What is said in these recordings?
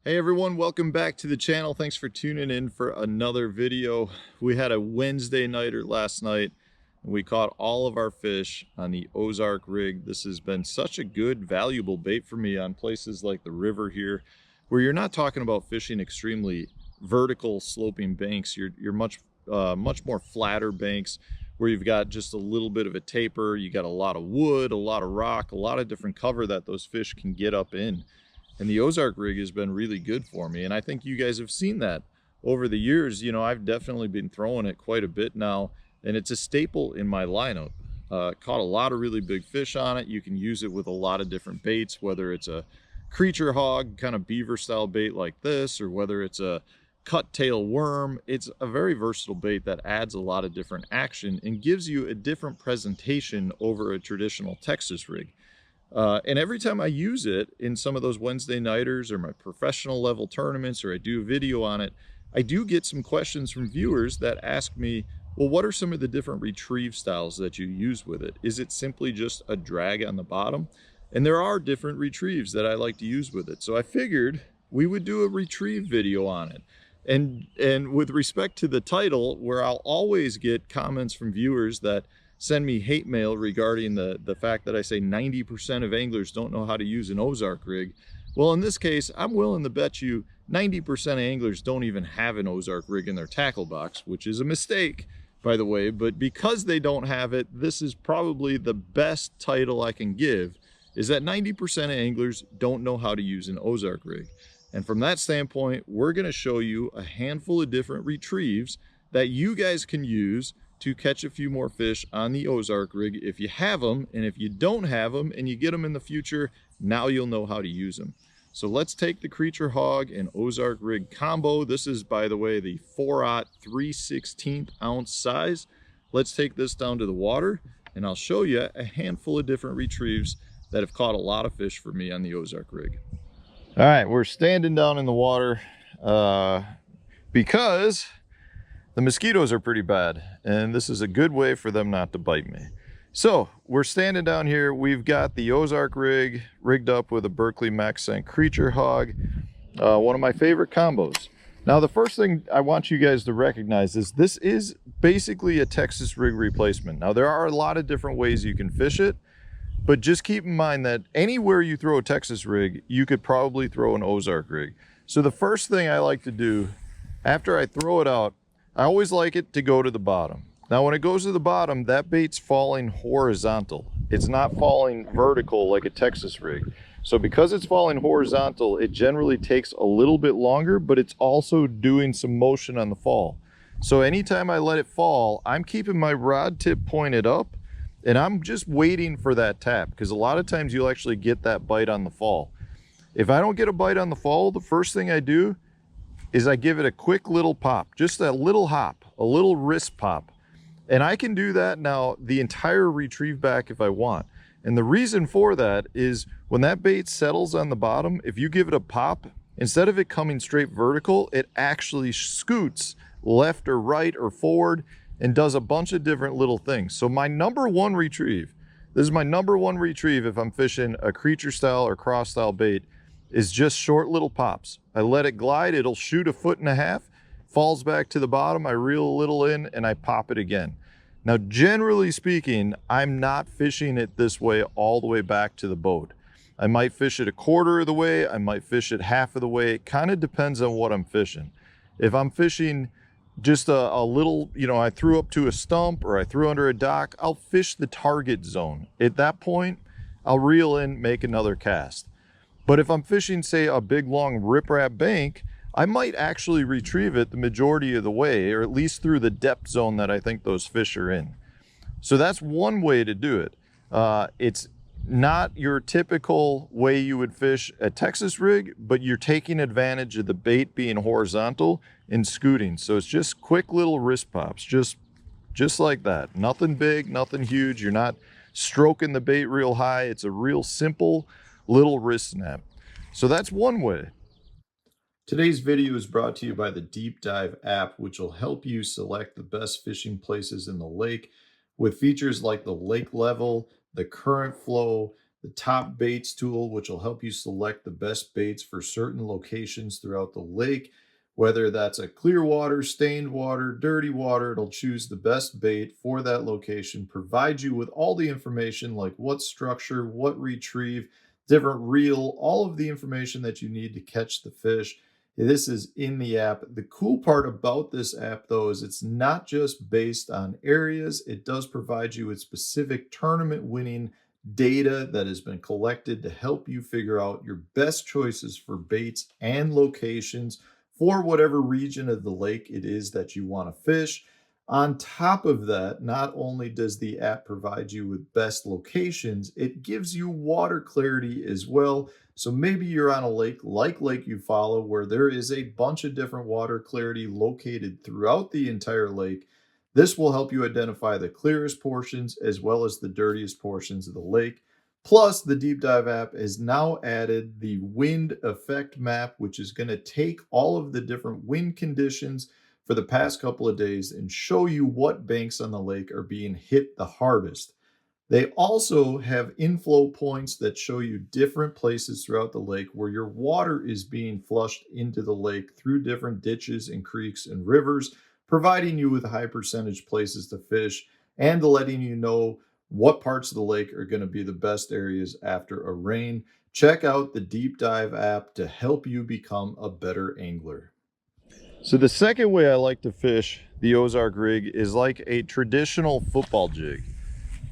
Hey everyone, welcome back to the channel. Thanks for tuning in for another video. We had a Wednesday nighter last night and we caught all of our fish on the Ozark Rig. This has been such a good, valuable bait for me on places like the river here, where you're not talking about fishing extremely vertical sloping banks. You're much more flatter banks where you've got just a little bit of a taper. You got a lot of wood, a lot of rock, a lot of different cover that those fish can get up in. And the Ozark Rig has been really good for me. And I think you guys have seen that over the years. You know, I've definitely been throwing it quite a bit now, and it's a staple in my lineup. Caught a lot of really big fish on it. You can use it with a lot of different baits, whether it's a creature hog, kind of beaver style bait like this, or whether it's a cut tail worm. It's a very versatile bait that adds a lot of different action and gives you a different presentation over a traditional Texas rig. And every time I use it in some of those Wednesday nighters or my professional level tournaments, or I do a video on it, I do get some questions from viewers that ask me, well, what are some of the different retrieve styles that you use with it? Is it simply just a drag on the bottom? And there are different retrieves that I like to use with it. So I figured we would do a retrieve video on it. And with respect to the title, where I'll always get comments from viewers that send me hate mail regarding the fact that I say 90% of anglers don't know how to use an Ozark rig. Well, in this case, I'm willing to bet you 90% of anglers don't even have an Ozark rig in their tackle box, which is a mistake, by the way. But because they don't have it, this is probably the best title I can give, is that 90% of anglers don't know how to use an Ozark rig. And from that standpoint, we're going to show you a handful of different retrieves that you guys can use to catch a few more fish on the Ozark rig if you have them. And if you don't have them and you get them in the future, now you'll know how to use them. So let's take the creature hog and Ozark rig combo. This is, by the way, the 4/0 3/16 ounce size. Let's take this down to the water and I'll show you a handful of different retrieves that have caught a lot of fish for me on the Ozark rig. All right, we're standing down in the water because the mosquitoes are pretty bad, and this is a good way for them not to bite me. So we're standing down here. We've got the Ozark rig rigged up with a Berkley Max Scent creature hog, one of my favorite combos. Now, the first thing I want you guys to recognize is this is basically a Texas rig replacement. Now, there are a lot of different ways you can fish it, but just keep in mind that anywhere you throw a Texas rig, you could probably throw an Ozark rig. So the first thing I like to do after I throw it out, I always like it to go to the bottom. Now, when it goes to the bottom, that bait's falling horizontal. It's not falling vertical like a Texas rig. So because it's falling horizontal, it generally takes a little bit longer, but it's also doing some motion on the fall. So anytime I let it fall, I'm keeping my rod tip pointed up and I'm just waiting for that tap, because a lot of times you'll actually get that bite on the fall. If I don't get a bite on the fall, the first thing I do is I give it a quick little pop, just a little hop, a little wrist pop. And I can do that now the entire retrieve back if I want. And the reason for that is when that bait settles on the bottom, if you give it a pop, instead of it coming straight vertical, it actually scoots left or right or forward and does a bunch of different little things. So my number one retrieve, this is my number one retrieve if I'm fishing a creature style or cross style bait, is just short little pops. I let it glide, it'll shoot 1.5 feet, falls back to the bottom, I reel a little in and I pop it again. Now, generally speaking, I'm not fishing it this way all the way back to the boat. I might fish it 1/4 of the way, I might fish it half of the way. It kind of depends on what I'm fishing. If I'm fishing just a little, you know, I threw up to a stump or I threw under a dock, I'll fish the target zone. At that point, I'll reel in, make another cast. But if I'm fishing, say, a big long riprap bank, I might actually retrieve it the majority of the way, or at least through the depth zone that I think those fish are in. So that's one way to do it. It's not your typical way you would fish a Texas rig, but you're taking advantage of the bait being horizontal and scooting. So it's just quick little wrist pops, just like that. Nothing big, nothing huge. You're not stroking the bait real high. It's a real simple little wrist snap. So that's one way. Today's video is brought to you by the Deep Dive app, which will help you select the best fishing places in the lake with features like the lake level, the current flow, the top baits tool, which will help you select the best baits for certain locations throughout the lake. Whether that's a clear water, stained water, dirty water, it'll choose the best bait for that location, provide you with all the information like what structure, what retrieve, different reel, all of the information that you need to catch the fish. This is in the app. The cool part about this app, though, is it's not just based on areas. It does provide you with specific tournament winning data that has been collected to help you figure out your best choices for baits and locations for whatever region of the lake it is that you want to fish. On top of that, not only does the app provide you with best locations, it gives you water clarity as well. So maybe you're on a lake like Lake Eufaula, where there is a bunch of different water clarity located throughout the entire lake. This will help you identify the clearest portions as well as the dirtiest portions of the lake. Plus, the Deep Dive app has now added the wind effect map, which is going to take all of the different wind conditions for the past couple of days and show you what banks on the lake are being hit the hardest. They also have inflow points that show you different places throughout the lake where your water is being flushed into the lake through different ditches and creeks and rivers, providing you with high percentage places to fish and letting you know what parts of the lake are going to be the best areas after a rain. Check out the Deep Dive app to help you become a better angler. So the second way I like to fish the Ozark Rig is like a traditional football jig.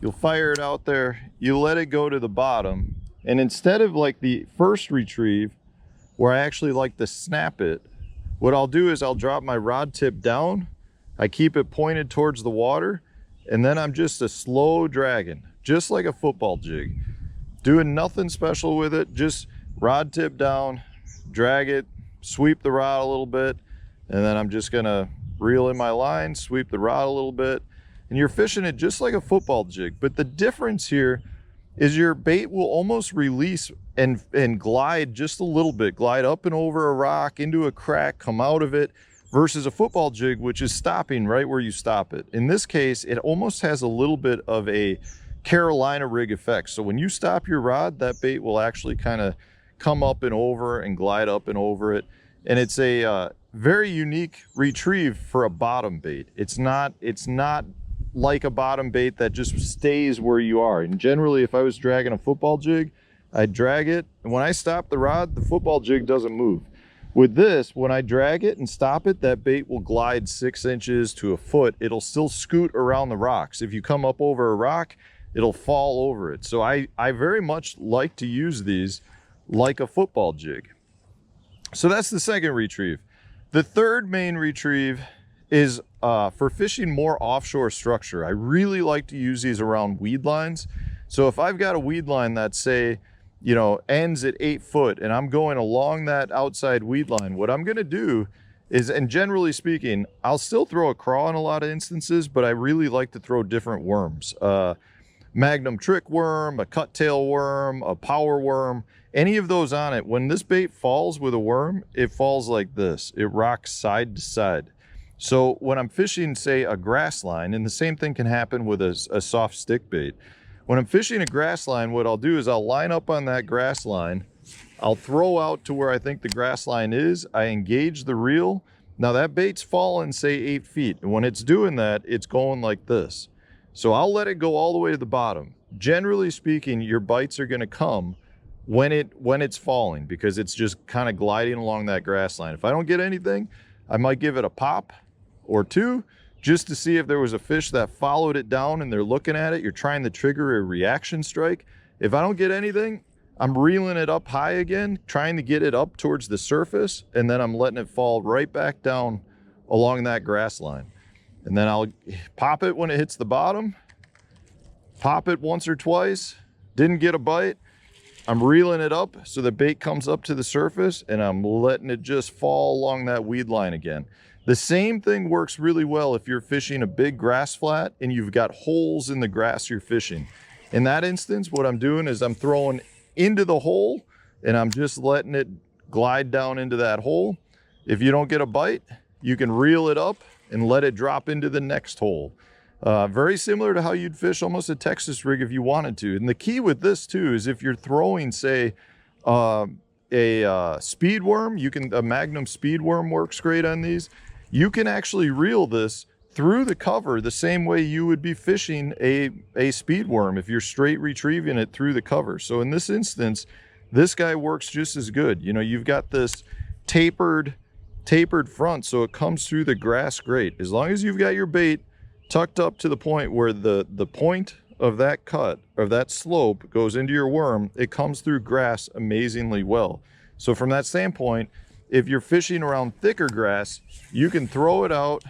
You'll fire it out there, you let it go to the bottom, and instead of like the first retrieve where I actually like to snap it, what I'll do is I'll drop my rod tip down, I keep it pointed towards the water, and then I'm just a slow dragging, just like a football jig. Doing nothing special with it, just rod tip down, drag it, sweep the rod a little bit, and then I'm just gonna reel in my line, sweep the rod a little bit, and you're fishing it just like a football jig. But the difference here is your bait will almost release and glide just a little bit, glide up and over a rock, into a crack, come out of it, versus a football jig, which is stopping right where you stop it. In this case, it almost has a little bit of a Carolina rig effect. So when you stop your rod, that bait will actually kind of come up and over and glide up and over it. And it's a very unique retrieve for a bottom bait. It's not like a bottom bait that just stays where you are. And generally, if I was dragging a football jig, I'd drag it, and when I stop the rod, the football jig doesn't move. With this, when I drag it and stop it, that bait will glide 6 inches to a foot. It'll still scoot around the rocks. If you come up over a rock, it'll fall over it. So I very much like to use these like a football jig. So that's the second retrieve. The third main retrieve is for fishing more offshore structure. I really like to use these around weed lines. So if I've got a weed line that, say, ends at 8 foot and I'm going along that outside weed line, what I'm going to do is, and generally speaking, I'll still throw a craw in a lot of instances, but I really like to throw different worms. Magnum trick worm, a cut tail worm, a power worm, any of those on it. When this bait falls with a worm, it falls like this. It rocks side to side. So when I'm fishing, say, a grass line, and the same thing can happen with a soft stick bait. When I'm fishing a grass line, what I'll do is I'll line up on that grass line. I'll throw out to where I think the grass line is. I engage the reel. Now that bait's fallen, say, 8 feet. And when it's doing that, it's going like this. So I'll let it go all the way to the bottom. Generally speaking, your bites are going to come when it's falling, because it's just kind of gliding along that grass line. If I don't get anything, I might give it a pop or two, just to see if there was a fish that followed it down and they're looking at it. You're trying to trigger a reaction strike. If I don't get anything, I'm reeling it up high again, trying to get it up towards the surface, and then I'm letting it fall right back down along that grass line. And then I'll pop it when it hits the bottom, pop it once or twice, didn't get a bite. I'm reeling it up so the bait comes up to the surface, and I'm letting it just fall along that weed line again. The same thing works really well if you're fishing a big grass flat and you've got holes in the grass you're fishing. In that instance, what I'm doing is I'm throwing into the hole and I'm just letting it glide down into that hole. If you don't get a bite, you can reel it up and let it drop into the next hole. Very similar to how you'd fish almost a Texas rig if you wanted to. And the key with this too is if you're throwing, say, a speed worm, a Magnum speed worm works great on these. You can actually reel this through the cover the same way you would be fishing a speed worm if you're straight retrieving it through the cover. So in this instance, this guy works just as good. You know, you've got this tapered front, so it comes through the grass great. As long as you've got your bait tucked up to the point where the point of that cut, of that slope, goes into your worm, it comes through grass amazingly well. So from that standpoint, if you're fishing around thicker grass, you can throw it out,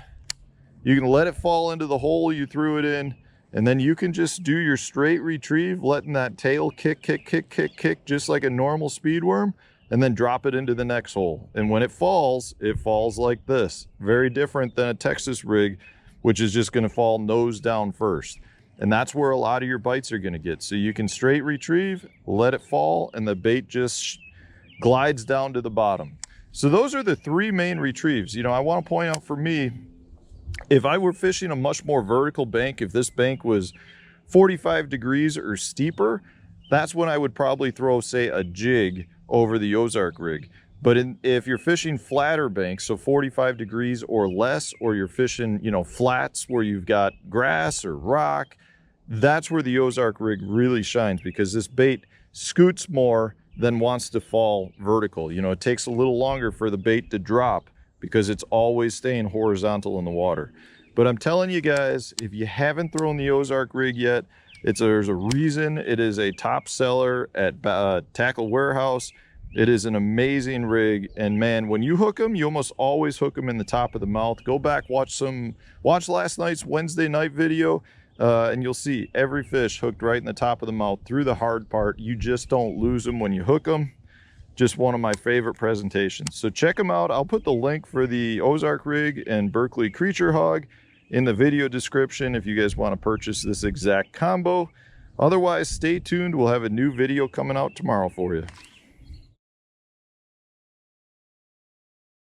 you can let it fall into the hole you threw it in, and then you can just do your straight retrieve, letting that tail kick, just like a normal speed worm, and then drop it into the next hole. And when it falls like this. Very different than a Texas rig, which is just gonna fall nose down first. And that's where a lot of your bites are gonna get. So you can straight retrieve, let it fall, and the bait just glides down to the bottom. So those are the three main retrieves. You know, I wanna point out for me, if I were fishing a much more vertical bank, if this bank was 45 degrees or steeper, that's when I would probably throw, say, a jig over the Ozark rig. But if you're fishing flatter banks, so 45 degrees or less, or you're fishing, you know, flats where you've got grass or rock, that's where the Ozark rig really shines, because this bait scoots more than wants to fall vertical. You know, it takes a little longer for the bait to drop because it's always staying horizontal in the water. But I'm telling you guys, if you haven't thrown the Ozark rig yet, there's a reason it is a top seller at Tackle Warehouse. It is an amazing rig, and man, when you hook them, you almost always hook them in the top of the mouth. Go back, watch last night's Wednesday night video, and you'll see every fish hooked right in the top of the mouth through the hard part. You just don't lose them when you hook them. Just one of my favorite presentations. So check them out. I'll put the link for the Ozark rig and Berkley Creature Hog in the video description if you guys want to purchase this exact combo. Otherwise, stay tuned. We'll have a new video coming out tomorrow for you.